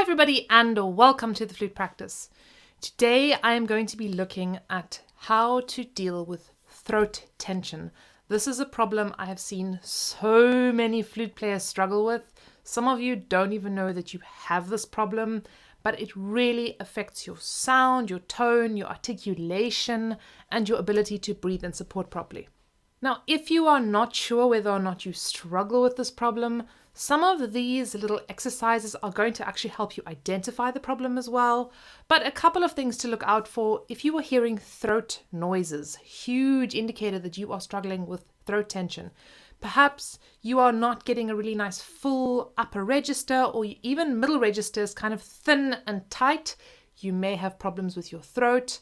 Hi everybody and welcome to the Flute Practice. Today I am going to be looking at how to deal with throat tension. This is a problem I have seen so many flute players struggle with. Some of you don't even know that you have this problem, but it really affects your sound, your tone, your articulation, and your ability to breathe and support properly. Now, if you are not sure whether or not you struggle with this problem, some of these little exercises are going to actually help you identify the problem as well. But a couple of things to look out for: if you are hearing throat noises, huge indicator that you are struggling with throat tension. Perhaps you are not getting a really nice full upper register, or even middle register is kind of thin and tight. You may have problems with your throat.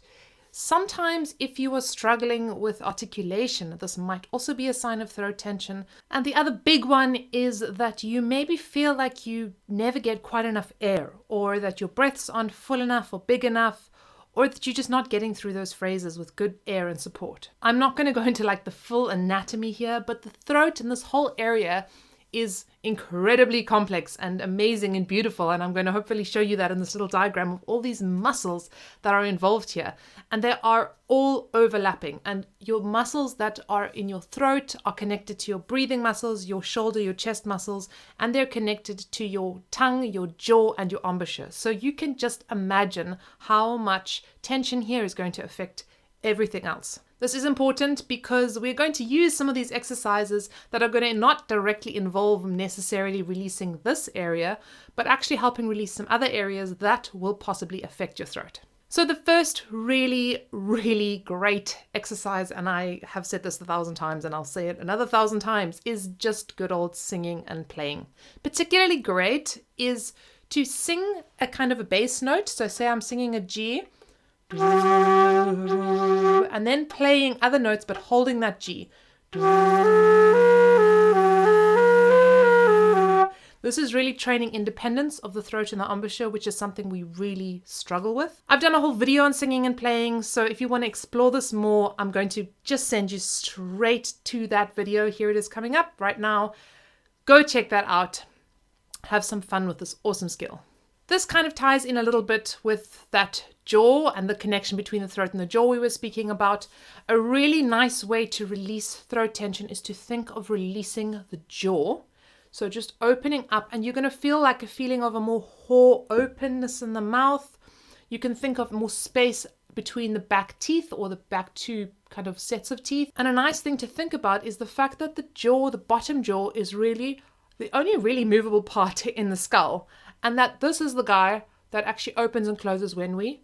Sometimes if you are struggling with articulation, this might also be a sign of throat tension. And the other big one is that you maybe feel like you never get quite enough air, or that your breaths aren't full enough or big enough, or that you're just not getting through those phrases with good air and support. I'm not going to go into like the full anatomy here, but the throat and this whole area is incredibly complex and amazing and beautiful, and I'm going to hopefully show you that in this little diagram of all these muscles that are involved here, and they are all overlapping, and your muscles that are in your throat are connected to your breathing muscles, your shoulder, your chest muscles, and they're connected to your tongue, your jaw, and your embouchure. So you can just imagine how much tension here is going to affect everything else. This is important because we're going to use some of these exercises that are going to not directly involve necessarily releasing this area, but actually helping release some other areas that will possibly affect your throat. So the first really great exercise, and I have said this 1,000 times and I'll say it another 1,000 times, is just good old singing and playing. Particularly great is to sing a kind of a bass note. So say I'm singing a G, and then playing other notes but holding that G. This is really training independence of the throat and the embouchure, which is something we really struggle with. I've done a whole video on singing and playing, so if you want to explore this more, I'm going to just send you straight to that video. Here it is coming up right now. Go check that out. Have some fun with this awesome skill. This kind of ties in a little bit with that jaw and the connection between the throat and the jaw we were speaking about. A really nice way to release throat tension is to think of releasing the jaw. So just opening up, and you're going to feel like a feeling of a more openness in the mouth. You can think of more space between the back teeth, or the back two kind of sets of teeth. And a nice thing to think about is the fact that the jaw, the bottom jaw, is really the only really movable part in the skull. And that this is the guy that actually opens and closes when we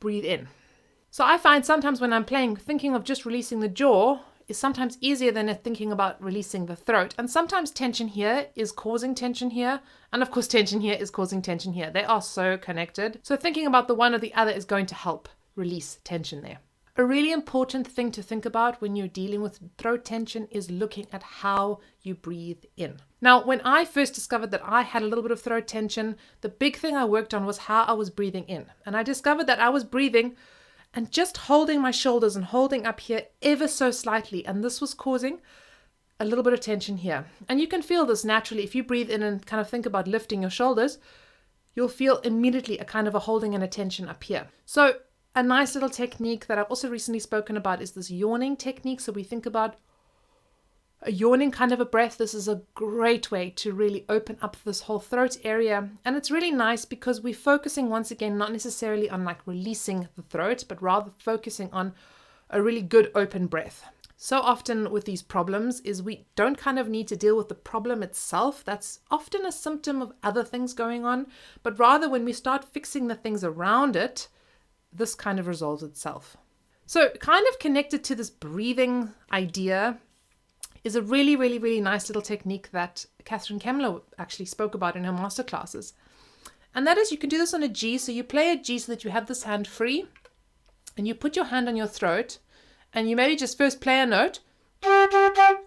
breathe in. So I find sometimes when I'm playing, thinking of just releasing the jaw is sometimes easier than thinking about releasing the throat. And sometimes tension here is causing tension here. And of course, tension here is causing tension here. They are so connected. So thinking about the one or the other is going to help release tension there. A really important thing to think about when you're dealing with throat tension is looking at how you breathe in. Now, when I first discovered that I had a little bit of throat tension, the big thing I worked on was how I was breathing in. And I discovered that I was breathing and just holding my shoulders and holding up here ever so slightly. And this was causing a little bit of tension here. And you can feel this naturally. If you breathe in and kind of think about lifting your shoulders, you'll feel immediately a kind of a holding and a tension up here. So a nice little technique that I've also recently spoken about is this yawning technique. So we think about a yawning kind of a breath. This is a great way to really open up this whole throat area. And it's really nice because we're focusing once again, not necessarily on like releasing the throat, but rather focusing on a really good open breath. So often with these problems is we don't kind of need to deal with the problem itself. That's often a symptom of other things going on. But rather when we start fixing the things around it, this kind of resolves itself. So kind of connected to this breathing idea is a really nice little technique that Catherine Kemmler actually spoke about in her masterclasses. And that is, you can do this on a G. So you play a G so that you have this hand free, and you put your hand on your throat, and you maybe just first play a note,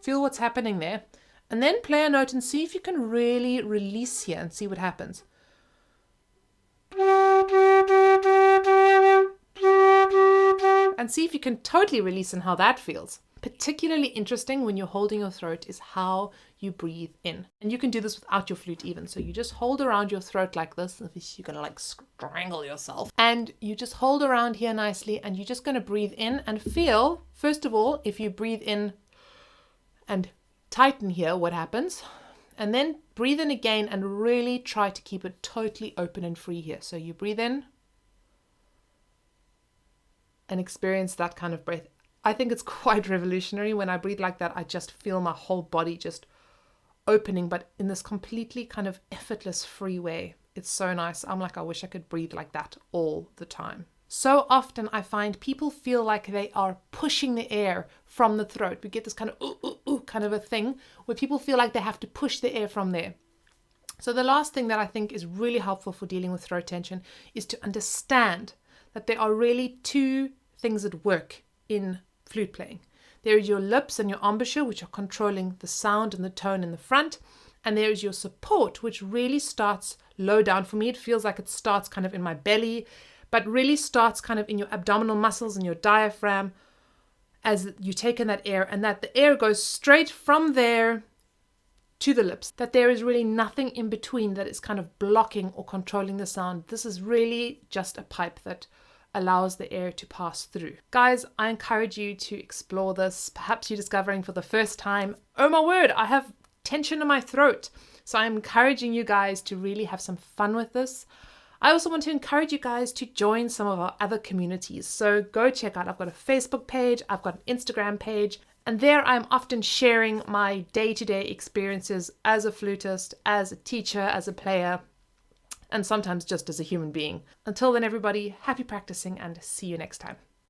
feel what's happening there, and then play a note and see if you can really release here and see what happens. And see if you can totally release and how that feels. particularly interesting when you're holding your throat is how you breathe in. And you can do this without your flute even. So you just hold around your throat like this. You're going to like strangle yourself. And you just hold around here nicely, and you're just going to breathe in and feel, first of all, if you breathe in and tighten here, what happens? And then breathe in again and really try to keep it totally open and free here. So you breathe in and experience that kind of breath. I think it's quite revolutionary. When I breathe like that, I just feel my whole body just opening, but in this completely kind of effortless, free way. It's so nice. I'm like, I wish I could breathe like that all the time. So often I find people feel like they are pushing the air from the throat. We get this kind of ooh, ooh, ooh kind of a thing where people feel like they have to push the air from there. So the last thing that I think is really helpful for dealing with throat tension is to understand that there are really two things at work in flute playing. There is your lips and your embouchure, which are controlling the sound and the tone in the front. And there is your support, which really starts low down. For me, it feels like it starts kind of in my belly, but really starts kind of in your abdominal muscles and your diaphragm as you take in that air, and that the air goes straight from there to the lips, that there is really nothing in between that is kind of blocking or controlling the sound. This is really just a pipe that allows the air to pass through. Guys, I encourage you to explore this. Perhaps you're discovering for the first time, oh my word, I have tension in my throat. So I'm encouraging you guys to really have some fun with this. I also want to encourage you guys to join some of our other communities. So go check out, I've got a Facebook page, I've got an Instagram page, and there I'm often sharing my day-to-day experiences as a flutist, as a teacher, as a player, and sometimes just as a human being. Until then, everybody, happy practicing and see you next time.